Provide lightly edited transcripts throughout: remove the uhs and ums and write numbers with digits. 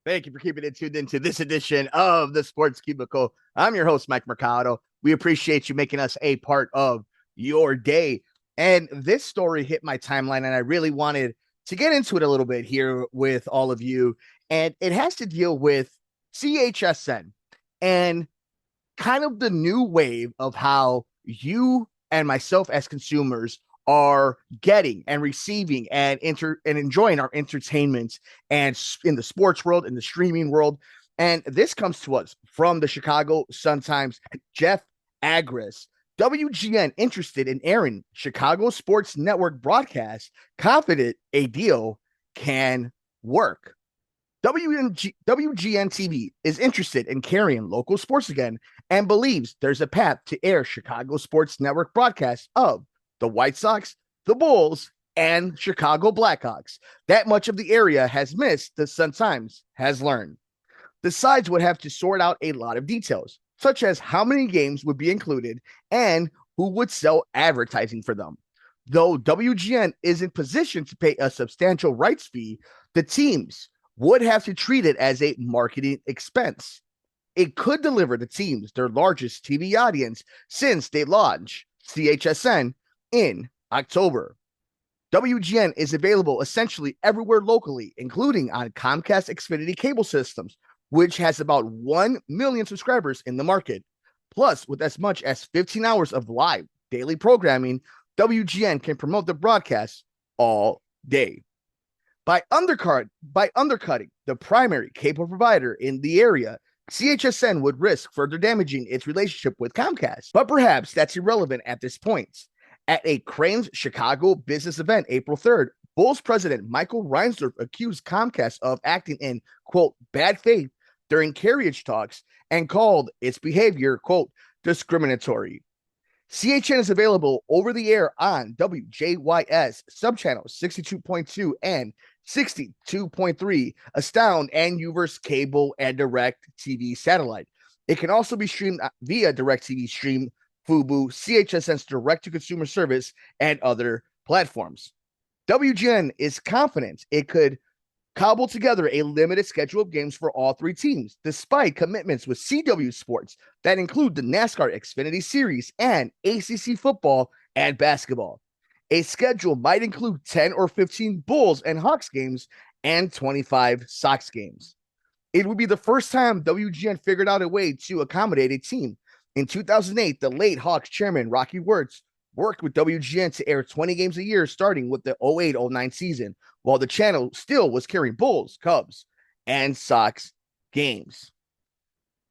Thank you for keeping it tuned into this edition of the Sports Cubicle. I'm your host, Mike Mercado. We appreciate you making us a part of your day. And this story hit my timeline, and I really wanted to get into it a little bit here with all of you. And it has to deal with CHSN and kind of the new wave of how you and myself as consumers are getting and receiving and enjoying our entertainment and in the sports world, in the streaming world. And this comes to us from the Chicago Sun-Times. Jeff Agris, WGN interested in airing Chicago Sports Network broadcast, confident a deal can work. WGN TV is interested in carrying local sports again and believes there's a path to air Chicago Sports Network broadcasts of the White Sox, the Bulls, and Chicago Blackhawks. That much of the area has missed, the Sun-Times has learned. The sides would have to sort out a lot of details, such as how many games would be included and who would sell advertising for them. Though WGN isn't positioned to pay a substantial rights fee, the teams would have to treat it as a marketing expense. It could deliver the teams their largest TV audience since they launched CHSN in October. WGN is available essentially everywhere locally, including on Comcast Xfinity cable systems, which has about 1 million subscribers in the market. Plus, with as much as 15 hours of live daily programming, WGN can promote the broadcast all day. By undercutting the primary cable provider in the area, CHSN would risk further damaging its relationship with Comcast. But perhaps that's irrelevant at this point. At a Crane's Chicago business event April 3rd, Bulls president Michael Reinsdorf accused Comcast of acting in, quote, bad faith during carriage talks and called its behavior, quote, discriminatory. CHN is available over the air on WJYS subchannels 62.2 and 62.3, Astound, and Uverse cable and direct TV satellite. It can also be streamed via DirecTV Stream, Fubo, CHSN's direct-to-consumer service, and other platforms. WGN is confident it could cobble together a limited schedule of games for all three teams, despite commitments with CW Sports that include the NASCAR Xfinity Series and ACC football and basketball. A schedule might include 10 or 15 Bulls and Hawks games and 25 Sox games. It would be the first time WGN figured out a way to accommodate a team. In 2008, the late Hawks chairman Rocky Wirtz worked with WGN to air 20 games a year starting with the 08-09 season, while the channel still was carrying Bulls, Cubs, and Sox games.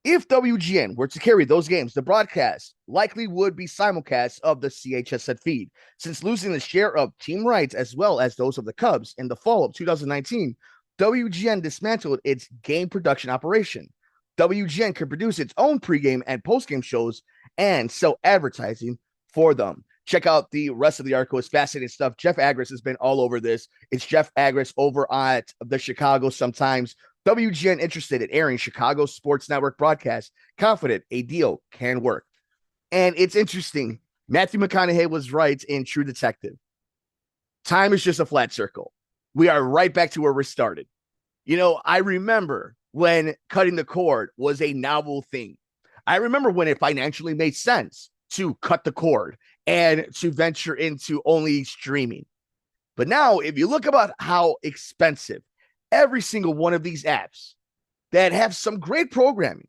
If WGN were to carry those games, the broadcast likely would be simulcast of the CHSN feed. Since losing the share of team rights as well as those of the Cubs in the fall of 2019, WGN dismantled its game production operation. WGN could produce its own pregame and postgame shows and sell advertising for them. Check out the rest of the article. It's fascinating stuff. Jeff Agris has been all over this. It's Jeff Agris over at the Chicago Sun-Times. WGN interested in airing Chicago Sports Network broadcast, confident a deal can work. And it's interesting. Matthew McConaughey was right in True Detective. Time is just a flat circle. We are right back to where we started. You know, I remember when cutting the cord was a novel thing. I remember when it financially made sense to cut the cord and to venture into only streaming. But now, if you look about how expensive every single one of these apps that have some great programming,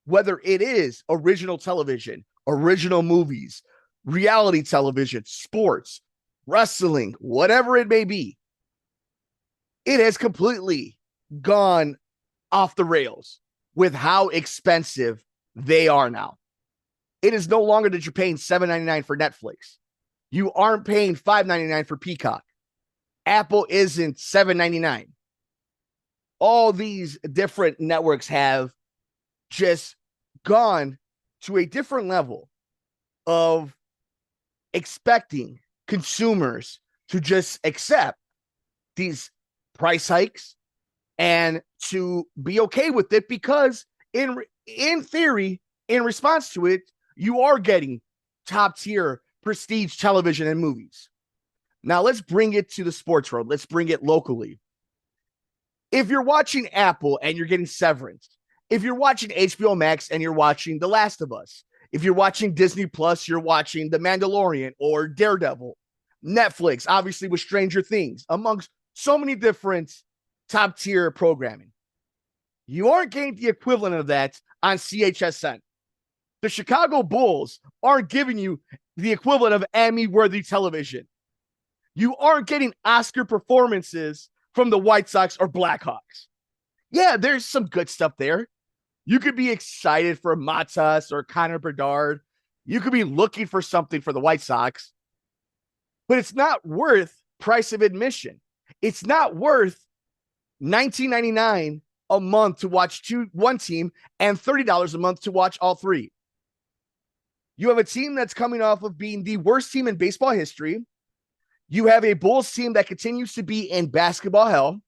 whether it is original television, original movies, reality television, sports, wrestling, whatever it may be, it has completely gone off the rails with how expensive they are now. It is no longer that you're paying $7.99 for Netflix. You aren't paying $5.99 for Peacock. Apple isn't $7.99. All these different networks have just gone to a different level of expecting consumers to just accept these price hikes and to be okay with it because in theory, in response to it, you are getting top tier prestige television and movies. Now let's bring it to the sports world. Let's bring it locally. If you're watching Apple and you're getting Severance, if you're watching HBO Max and you're watching The Last of Us, if you're watching Disney Plus, you're watching The Mandalorian or Daredevil, Netflix, obviously with Stranger Things, amongst so many different top tier programming. You aren't getting the equivalent of that on CHSN. The Chicago Bulls aren't giving you the equivalent of Emmy-worthy television. You aren't getting Oscar performances from the White Sox or Blackhawks. Yeah, there's some good stuff there. You could be excited for Matas or Connor Bedard. You could be looking for something for the White Sox, but it's not worth price of admission. It's not worth $19.99 a month to watch one team and $30 a month to watch all three. You have a team that's coming off of being the worst team in baseball history. You have a Bulls team that continues to be in basketball hell.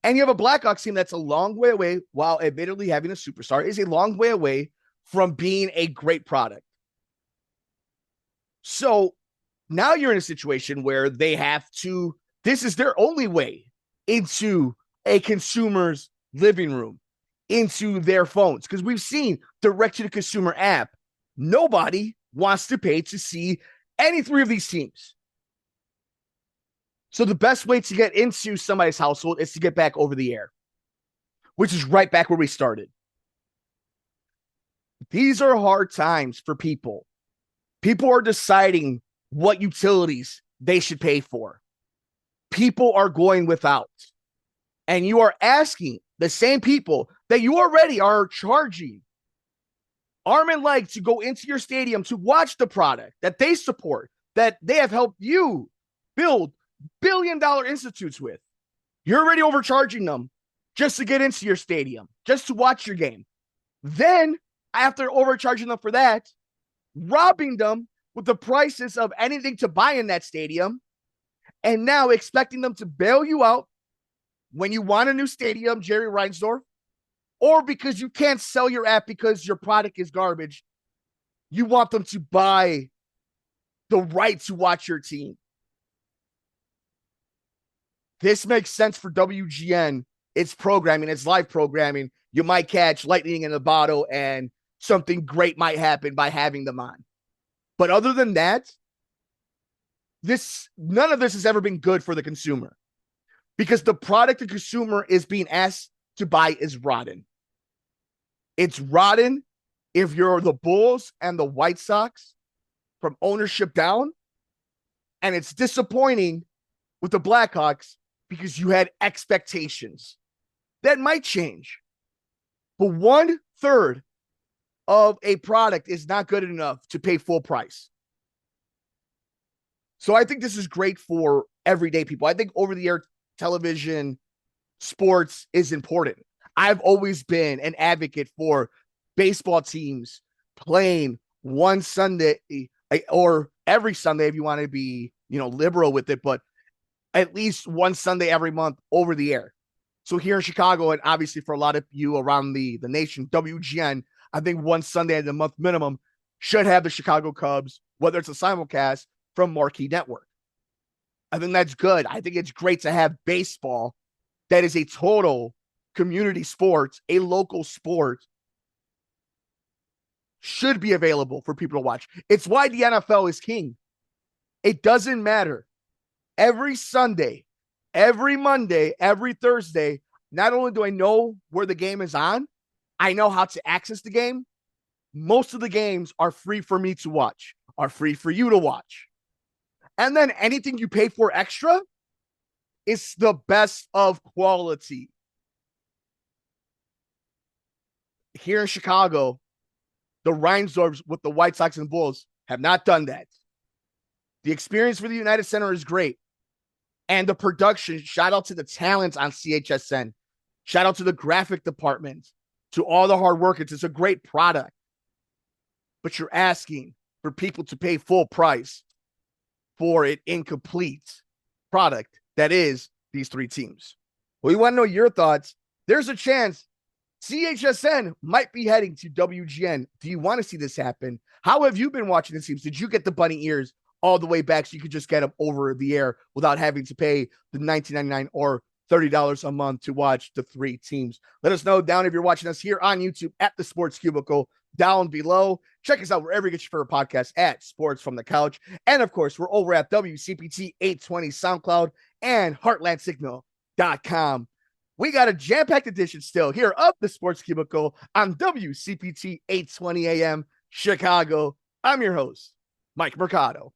And you have a Blackhawks team that's a long way away, while admittedly having a superstar, is a long way away from being a great product. So now you're in a situation where they have to, this is their only way into a consumer's living room, into their phones. Because we've seen direct-to-the-consumer app. Nobody wants to pay to see any three of these teams. So the best way to get into somebody's household is to get back over the air, which is right back where we started. These are hard times for people. People are deciding what utilities they should pay for. People are going without. And you are asking the same people that you already are charging arm and leg to go into your stadium to watch the product that they support, that they have helped you build billion-dollar institutes with. You're already overcharging them just to get into your stadium, just to watch your game. Then, after overcharging them for that, robbing them with the prices of anything to buy in that stadium, and now expecting them to bail you out when you want a new stadium, Jerry Reinsdorf, or because you can't sell your app because your product is garbage, you want them to buy the right to watch your team. This makes sense for WGN. It's programming, it's live programming. You might catch lightning in a bottle and something great might happen by having them on. But other than that, none of this has ever been good for the consumer, because the product the consumer is being asked to buy is rotten. It's rotten if you're the Bulls and the White Sox from ownership down, and it's disappointing with the Blackhawks because you had expectations. That might change. But 1/3 of a product is not good enough to pay full price. So I think this is great for everyday people. I think over-the-air television sports is important. I've always been an advocate for baseball teams playing one Sunday or every Sunday if you want to be, liberal with it, but at least one Sunday every month over the air. So here in Chicago, and obviously for a lot of you around the nation, WGN, I think one Sunday in the month minimum should have the Chicago Cubs, whether it's a simulcast from Marquee Network. I think that's good. I think it's great to have baseball that is a total community sport, a local sport, should be available for people to watch. It's why the NFL is king. It doesn't matter. Every Sunday, every Monday, every Thursday, not only do I know where the game is on, I know how to access the game. Most of the games are free for me to watch, are free for you to watch. And then anything you pay for extra is the best of quality. Here in Chicago, the Reinsdorfs with the White Sox and Bulls have not done that. The experience for the United Center is great. And the production, shout out to the talent on CHSN. Shout out to the graphic department, to all the hard workers. It's a great product. But you're asking for people to pay full price for an incomplete product that is these three teams. We want to know your thoughts. There's a chance CHSN might be heading to WGN. Do you want to see this happen? How have you been watching the teams? Did you get the bunny ears all the way back so you could just get them over the air without having to pay the $19.99 or $30 a month to watch the 3 teams. Let us know down if you're watching us here on YouTube at the Sports Cubicle down below. Check us out wherever you get your favorite podcast at Sports from the Couch. And of course, we're over at WCPT 820 SoundCloud and HeartlandSignal.com. We got a jam-packed edition still here of the Sports Cubicle on WCPT 820 AM Chicago. I'm your host, Mike Mercado.